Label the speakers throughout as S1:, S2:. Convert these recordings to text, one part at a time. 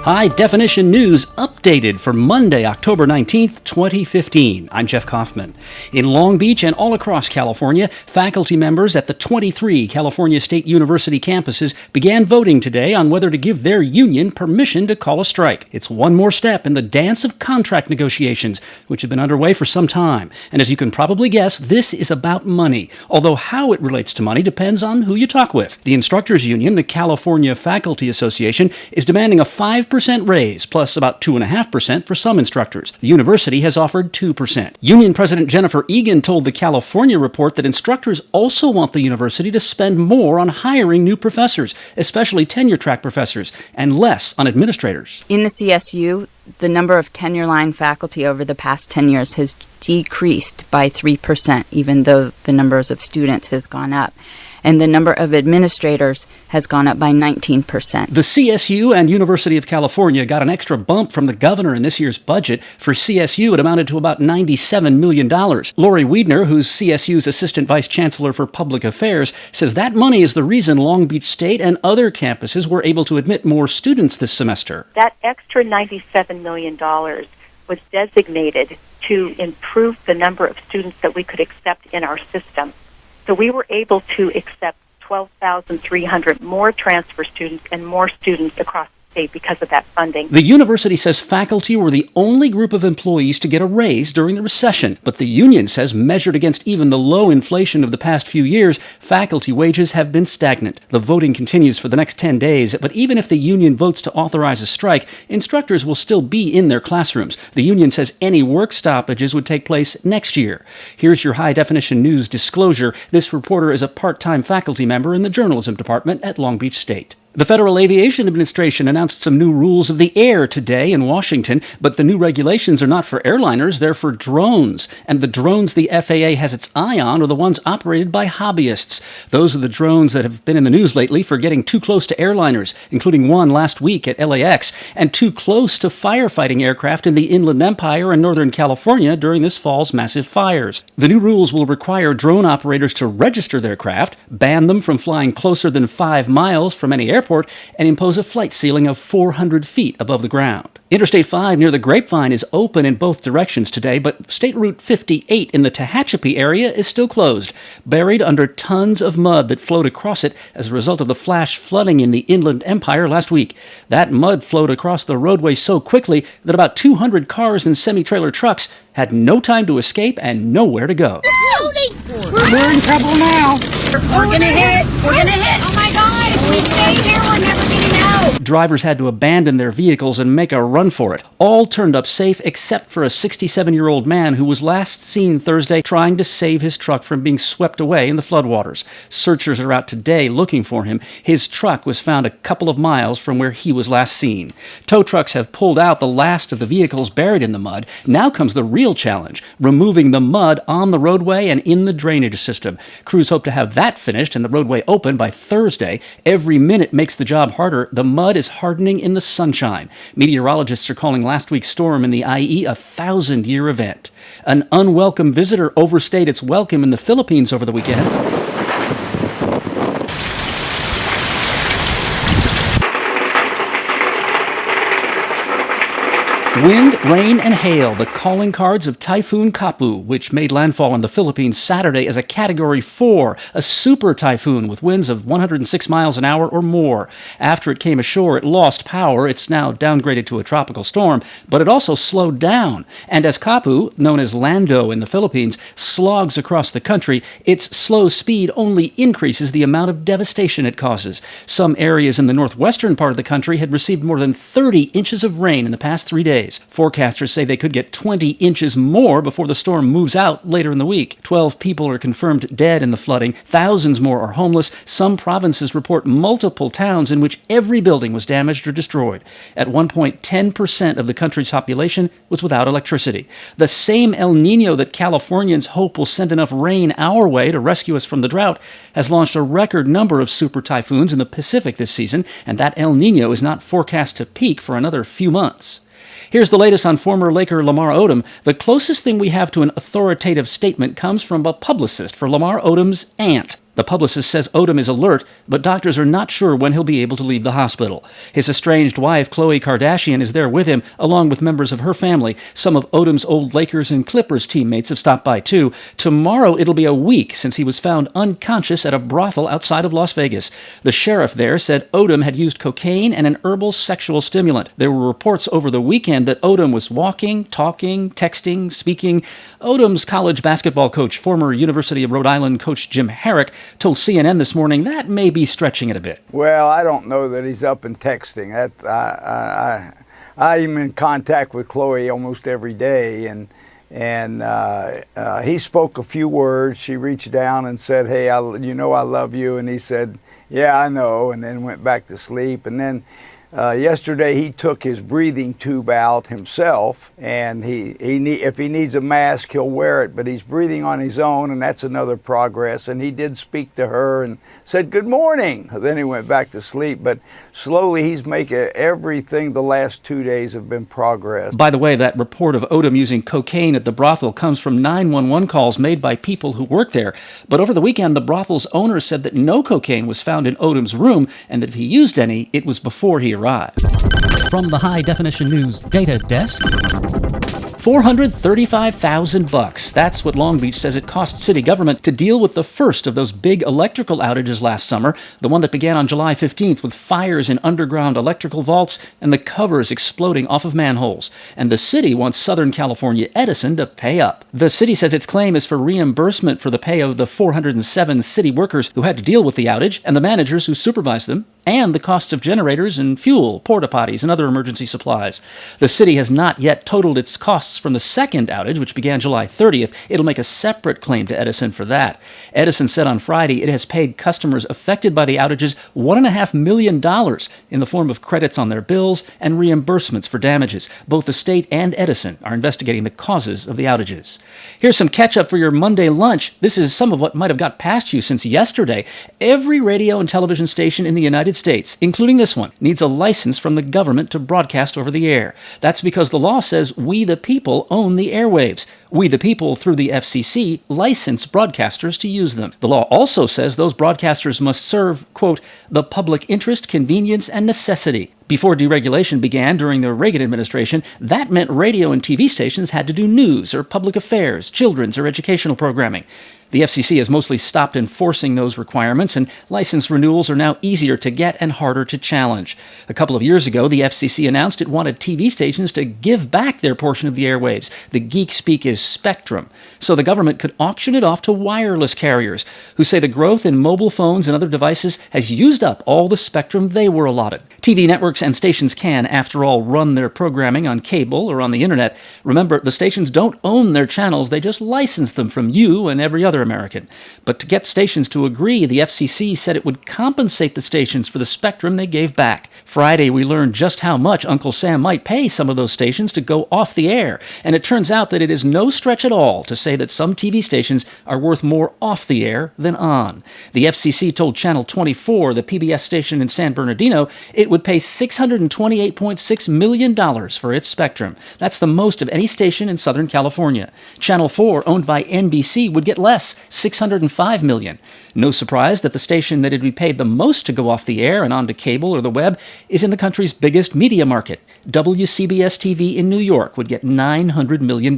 S1: High Definition News updated for Monday, October 19th, 2015. I'm Jeff Kaufman. In Long Beach and all across California, faculty members at the 23 California State University campuses began voting today on whether to give their union permission to call a strike. It's one more step in the dance of contract negotiations, which have been underway for some time. And as you can probably guess, this is about money, although how it relates to money depends on who you talk with. The instructors union, the California Faculty Association, is demanding a 5% raise, plus about 2.5% for some instructors. The university has offered 2%. Union President Jennifer Egan told the California Report that instructors also want the university to spend more on hiring new professors, especially tenure-track professors, and less on administrators.
S2: In the CSU, the number of tenure-line faculty over the past 10 years has decreased by 3%, even though the numbers of students has gone up. And the number of administrators has gone up by 19%.
S1: The CSU and University of California got an extra bump from the governor in this year's budget. For CSU, it amounted to about $97 million. Lori Wiedner, who's CSU's Assistant Vice Chancellor for Public Affairs, says that money is the reason Long Beach State and other campuses were able to admit more students this semester.
S3: That extra $97 million was designated to improve the number of students that we could accept in our system. So we were able to accept 12,300 more transfer students and more students across the state because of that funding.
S1: The university says faculty were the only group of employees to get a raise during the recession, but the union says measured against even the low inflation of the past few years, faculty wages have been stagnant. The voting continues for the next 10 days, but even if the union votes to authorize a strike, instructors will still be in their classrooms. The union says any work stoppages would take place next year. Here's your High Definition News disclosure. This reporter is a part-time faculty member in the journalism department at Long Beach State. The Federal Aviation Administration announced some new rules of the air today in Washington, but the new regulations are not for airliners, they're for drones. And the drones the FAA has its eye on are the ones operated by hobbyists. Those are the drones that have been in the news lately for getting too close to airliners, including one last week at LAX, and too close to firefighting aircraft in the Inland Empire and Northern California during this fall's massive fires. The new rules will require drone operators to register their craft, ban them from flying closer than 5 miles from any airport, and impose a flight ceiling of 400 feet above the ground. Interstate 5 near the Grapevine is open in both directions today, but State Route 58 in the Tehachapi area is still closed, buried under tons of mud that flowed across it as a result of the flash flooding in the Inland Empire last week. That mud flowed across the roadway so quickly that about 200 cars and semi-trailer trucks had no time to escape and nowhere to go.
S4: We're in trouble now.
S5: We're gonna hit. Oh my God, if we stay here, we're never getting out.
S1: Drivers had to abandon their vehicles and make a run for it. All turned up safe except for a 67-year-old man who was last seen Thursday trying to save his truck from being swept away in the floodwaters. Searchers are out today looking for him. His truck was found a couple of miles from where he was last seen. Tow trucks have pulled out the last of the vehicles buried in the mud. Now comes the real challenge, removing the mud on the roadway and in the drainage system. Crews hope to have that finished and the roadway open by Thursday. Every minute makes the job harder. The mud is hardening in the sunshine. Meteorologists are calling last week's storm in the IE a 1,000-year event. An unwelcome visitor overstayed its welcome in the Philippines over the weekend. Wind, rain, and hail, the calling cards of Typhoon Kapu, which made landfall in the Philippines Saturday as a Category 4, a super-typhoon with winds of 106 miles an hour or more. After it came ashore, it lost power. It's now downgraded to a tropical storm, but it also slowed down. And as Kapu, known as Lando in the Philippines, slogs across the country, its slow speed only increases the amount of devastation it causes. Some areas in the northwestern part of the country had received more than 30 inches of rain in the past 3 days. Forecasters say they could get 20 inches more before the storm moves out later in the week. 12 people are confirmed dead in the flooding. Thousands more are homeless. Some provinces report multiple towns in which every building was damaged or destroyed. At one point, 10% of the country's population was without electricity. The same El Nino that Californians hope will send enough rain our way to rescue us from the drought has launched a record number of super typhoons in the Pacific this season, and that El Nino is not forecast to peak for another few months. Here's the latest on former Laker Lamar Odom. The closest thing we have to an authoritative statement comes from a publicist for Lamar Odom's aunt. The publicist says Odom is alert, but doctors are not sure when he'll be able to leave the hospital. His estranged wife, Khloe Kardashian, is there with him, along with members of her family. Some of Odom's old Lakers and Clippers teammates have stopped by, too. Tomorrow, it'll be a week since he was found unconscious at a brothel outside of Las Vegas. The sheriff there said Odom had used cocaine and an herbal sexual stimulant. There were reports over the weekend that Odom was walking, talking, texting, speaking. Odom's college basketball coach, former University of Rhode Island coach Jim Herrick, told CNN this morning that may be stretching it a bit.
S6: Well, I don't know that he's up and texting. I'm in contact with Khloe almost every day, and he spoke a few words. She reached down and said, "Hey, I love you," and he said, "Yeah, I know," and then went back to sleep. And then yesterday he took his breathing tube out himself, and if he needs a mask, he'll wear it, but he's breathing on his own, and that's another progress. And he did speak to her and said good morning. Then he went back to sleep, but slowly he's making everything. The last 2 days have been progress.
S1: By the way, that report of Odom using cocaine at the brothel comes from 911 calls made by people who work there. But over the weekend, the brothel's owner said that no cocaine was found in Odom's room, and that if he used any, it was before he arrived. From the High Definition News Data Desk, $435,000. That's what Long Beach says it cost city government to deal with the first of those big electrical outages last summer, the one that began on July 15th with fires in underground electrical vaults and the covers exploding off of manholes. And the city wants Southern California Edison to pay up. The city says its claim is for reimbursement for the pay of the 407 city workers who had to deal with the outage and the managers who supervised them, and the costs of generators and fuel, porta potties, and other emergency supplies. The city has not yet totaled its costs from the second outage, which began July 30th. It'll make a separate claim to Edison for that. Edison said on Friday it has paid customers affected by the outages $1.5 million in the form of credits on their bills and reimbursements for damages. Both the state and Edison are investigating the causes of the outages. Here's some catch-up for your Monday lunch. This is some of what might have got past you since yesterday. Every radio and television station in the United States, including this one, needs a license from the government to broadcast over the air. That's because the law says we the people own the airwaves. We the people, through the FCC, license broadcasters to use them. The law also says those broadcasters must serve, quote, the public interest, convenience, and necessity. Before deregulation began during the Reagan administration, that meant radio and TV stations had to do news or public affairs, children's or educational programming. The FCC has mostly stopped enforcing those requirements, and license renewals are now easier to get and harder to challenge. A couple of years ago, the FCC announced it wanted TV stations to give back their portion of the airwaves. The geek speak is spectrum. So the government could auction it off to wireless carriers, who say the growth in mobile phones and other devices has used up all the spectrum they were allotted. TV networks and stations can, after all, run their programming on cable or on the internet. Remember, the stations don't own their channels, they just license them from you and every other American. But to get stations to agree, the FCC said it would compensate the stations for the spectrum they gave back. Friday, we learned just how much Uncle Sam might pay some of those stations to go off the air, and it turns out that it is no stretch at all to say that some TV stations are worth more off the air than on. The FCC told Channel 24, the PBS station in San Bernardino, it would pay $628.6 million for its spectrum. That's the most of any station in Southern California. Channel 4, owned by NBC, would get less, $605 million. No surprise that the station that would be paid the most to go off the air and onto cable or the web is in the country's biggest media market. WCBS-TV in New York would get $900 million.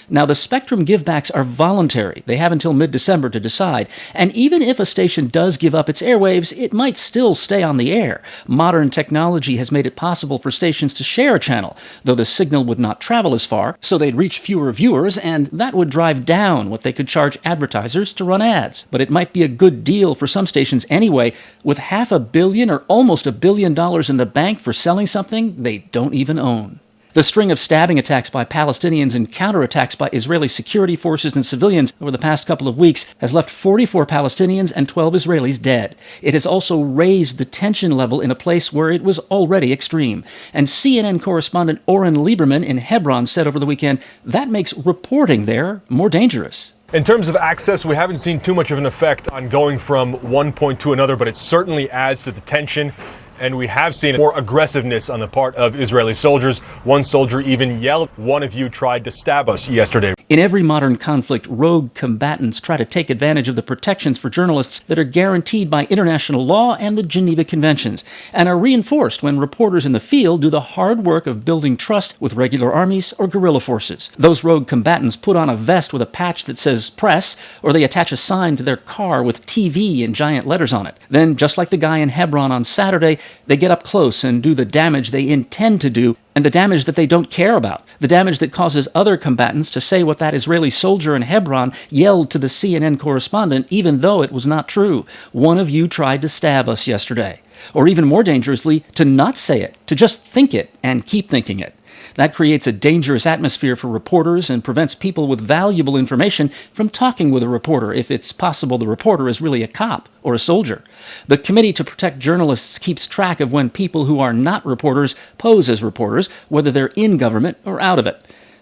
S1: Now, the spectrum givebacks are voluntary. They have until mid-December to decide. And even if a station does give up its airwaves, it might still stay on the air. Modern technology has made it possible for stations to share a channel, though the signal would not travel as far, so they'd reach fewer viewers, and that would drive down what they could charge advertisers to run ads. But it might be a good deal for some stations anyway, with $500 million or almost $1 billion in the bank for selling something they don't even own. The string of stabbing attacks by Palestinians and counterattacks by Israeli security forces and civilians over the past couple of weeks has left 44 Palestinians and 12 Israelis dead. It has also raised the tension level in a place where it was already extreme. And CNN correspondent Oren Lieberman in Hebron said over the weekend that makes reporting there more dangerous.
S7: In terms of access, we haven't seen too much of an effect on going from one point to another, but it certainly adds to the tension. And we have seen more aggressiveness on the part of Israeli soldiers. One soldier even yelled, "One of you tried to stab us yesterday."
S1: In every modern conflict, rogue combatants try to take advantage of the protections for journalists that are guaranteed by international law and the Geneva Conventions, and are reinforced when reporters in the field do the hard work of building trust with regular armies or guerrilla forces. Those rogue combatants put on a vest with a patch that says press, or they attach a sign to their car with TV in giant letters on it. Then, just like the guy in Hebron on Saturday, they get up close and do the damage they intend to do, and the damage that they don't care about, the damage that causes other combatants to say what that Israeli soldier in Hebron yelled to the CNN correspondent, even though it was not true. "One of you tried to stab us yesterday." Or even more dangerously, to not say it, to just think it and keep thinking it. That creates a dangerous atmosphere for reporters and prevents people with valuable information from talking with a reporter if it's possible the reporter is really a cop or a soldier. The Committee to Protect Journalists keeps track of when people who are not reporters pose as reporters, whether they're in government or out of it.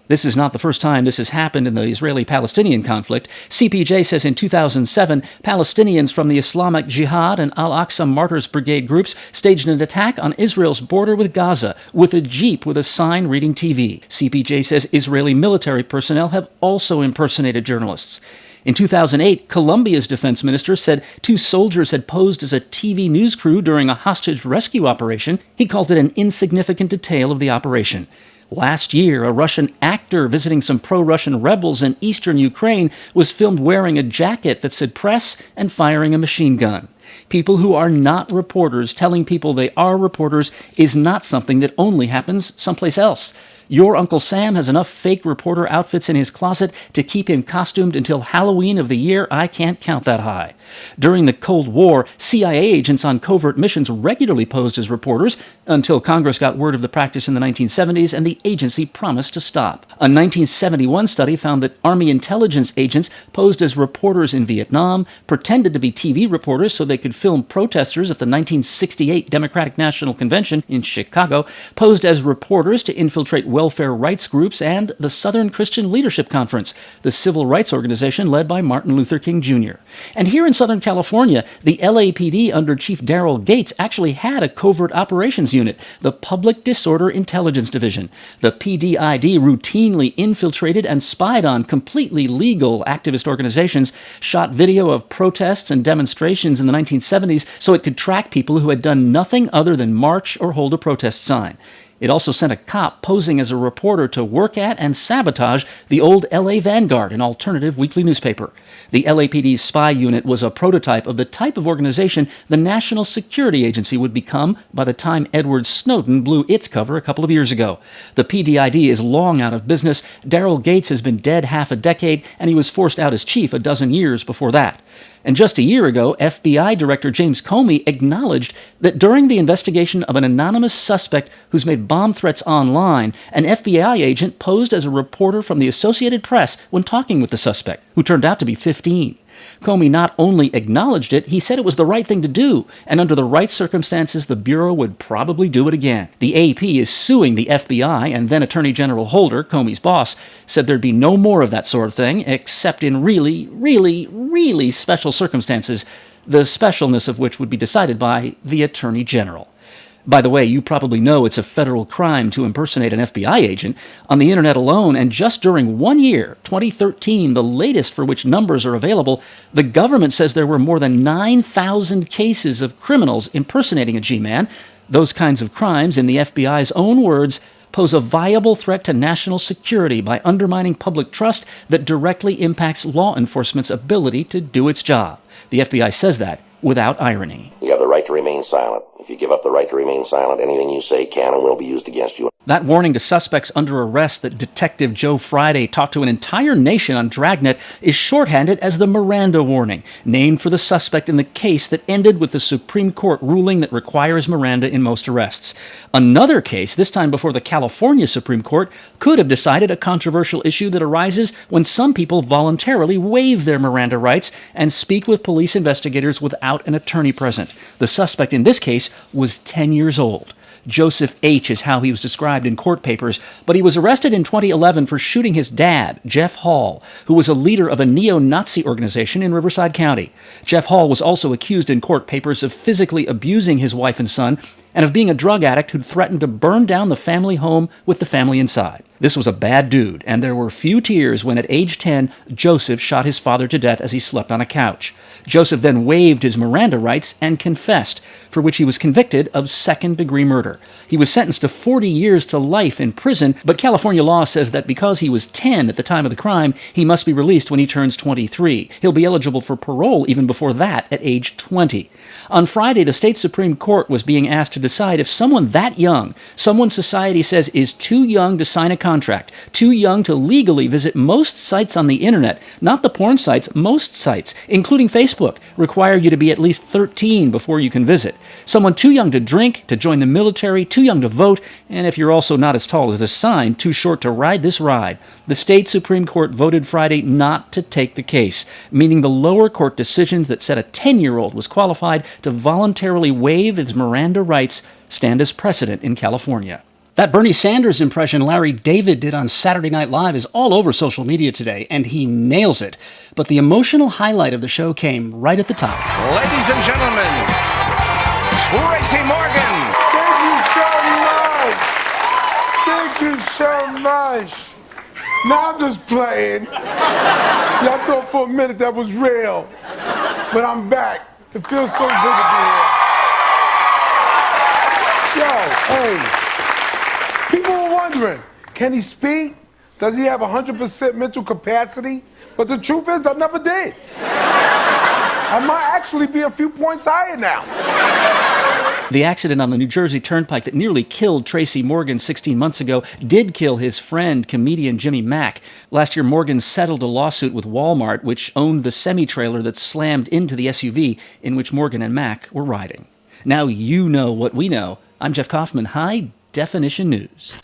S1: This is not the first time this has happened in the Israeli-Palestinian conflict. CPJ says in 2007, Palestinians from the Islamic Jihad and Al-Aqsa Martyrs Brigade groups staged an attack on Israel's border with Gaza with a jeep with a sign reading TV. CPJ says Israeli military personnel have also impersonated journalists. In 2008, Colombia's defense minister said 2 soldiers had posed as a TV news crew during a hostage rescue operation. He called it an insignificant detail of the operation. Last year, a Russian actor visiting some pro-Russian rebels in eastern Ukraine was filmed wearing a jacket that said press and firing a machine gun. People who are not reporters telling people they are reporters is not something that only happens someplace else. Your Uncle Sam has enough fake reporter outfits in his closet to keep him costumed until Halloween of the year I can't count that high. During the Cold War, CIA agents on covert missions regularly posed as reporters until Congress got word of the practice in the 1970s and the agency promised to stop. A 1971 study found that Army intelligence agents posed as reporters in Vietnam, pretended to be TV reporters so they could film protesters at the 1968 Democratic National Convention in Chicago, posed as reporters to infiltrate welfare rights groups, and the Southern Christian Leadership Conference, the civil rights organization led by Martin Luther King Jr. And here in Southern California, the LAPD under Chief Daryl Gates actually had a covert operations unit, the Public Disorder Intelligence Division. The PDID routinely infiltrated and spied on completely legal activist organizations, shot video of protests and demonstrations in the 1970s so it could track people who had done nothing other than march or hold a protest sign. It also sent a cop posing as a reporter to work at and sabotage the old LA Vanguard, an alternative weekly newspaper. The LAPD's spy unit was a prototype of the type of organization the National Security Agency would become by the time Edward Snowden blew its cover a couple of years ago. The PDID is long out of business. Daryl Gates has been dead half a decade, and he was forced out as chief a dozen years before that. And just a year ago, FBI Director James Comey acknowledged that during the investigation of an anonymous suspect who's made bomb threats online, an FBI agent posed as a reporter from the Associated Press when talking with the suspect, who turned out to be 15. Comey not only acknowledged it, he said it was the right thing to do, and under the right circumstances, the Bureau would probably do it again. The AP is suing the FBI, and then Attorney General Holder, Comey's boss, said there'd be no more of that sort of thing, except in really, really, really special circumstances, the specialness of which would be decided by the Attorney General. By the way, you probably know it's a federal crime to impersonate an FBI agent. On the internet alone, and just during 1 year, 2013, the latest for which numbers are available, the government says there were more than 9,000 cases of criminals impersonating a G-man. Those kinds of crimes, in the FBI's own words, pose a viable threat to national security by undermining public trust that directly impacts law enforcement's ability to do its job. The FBI says that without irony.
S8: You have the right to remain silent. If you give up the right to remain silent, anything you say can and will be used against you.
S1: That warning to suspects under arrest that Detective Joe Friday talked to an entire nation on Dragnet is shorthanded as the Miranda warning, named for the suspect in the case that ended with the Supreme Court ruling that requires Miranda in most arrests. Another case, this time before the California Supreme Court, could have decided a controversial issue that arises when some people voluntarily waive their Miranda rights and speak with police investigators without an attorney present. The suspect in this case was 10 years old. Joseph H. is how he was described in court papers, but he was arrested in 2011 for shooting his dad, Jeff Hall, who was a leader of a neo-Nazi organization in Riverside County. Jeff Hall was also accused in court papers of physically abusing his wife and son and of being a drug addict who'd threatened to burn down the family home with the family inside. This was a bad dude, and there were few tears when at age 10, Joseph shot his father to death as he slept on a couch. Joseph then waived his Miranda rights and confessed, for which he was convicted of second-degree murder. He was sentenced to 40 years to life in prison, but California law says that because he was 10 at the time of the crime, he must be released when he turns 23. He'll be eligible for parole even before that at age 20. On Friday, the state Supreme Court was being asked to decide if someone that young, someone society says is too young to sign a contract, too young to legally visit most sites on the internet, not the porn sites, most sites, including Facebook, require you to be at least 13 before you can visit. Someone too young to drink, to join the military, too young to vote, and if you're also not as tall as the sign, too short to ride this ride. The state Supreme Court voted Friday not to take the case, meaning the lower court decisions that said a 10-year-old was qualified to voluntarily waive his Miranda rights stand as precedent in California. That Bernie Sanders impression Larry David did on Saturday Night Live is all over social media today, and he nails it. But the emotional highlight of the show came right at the top.
S9: Ladies and gentlemen, Tracy Morgan.
S10: Thank you so much. Now I'm just playing. Y'all thought for a minute that was real. But I'm back. It feels so good to be here. Yo, hey. People were wondering, can he speak? Does he have 100% mental capacity? But the truth is, I never did. I might actually be a few points higher now.
S1: The accident on the New Jersey Turnpike that nearly killed Tracy Morgan 16 months ago did kill his friend, comedian Jimmy Mack. Last year, Morgan settled a lawsuit with Walmart, which owned the semi-trailer that slammed into the SUV in which Morgan and Mack were riding. Now you know what we know. I'm Jeff Kaufman, High Definition News.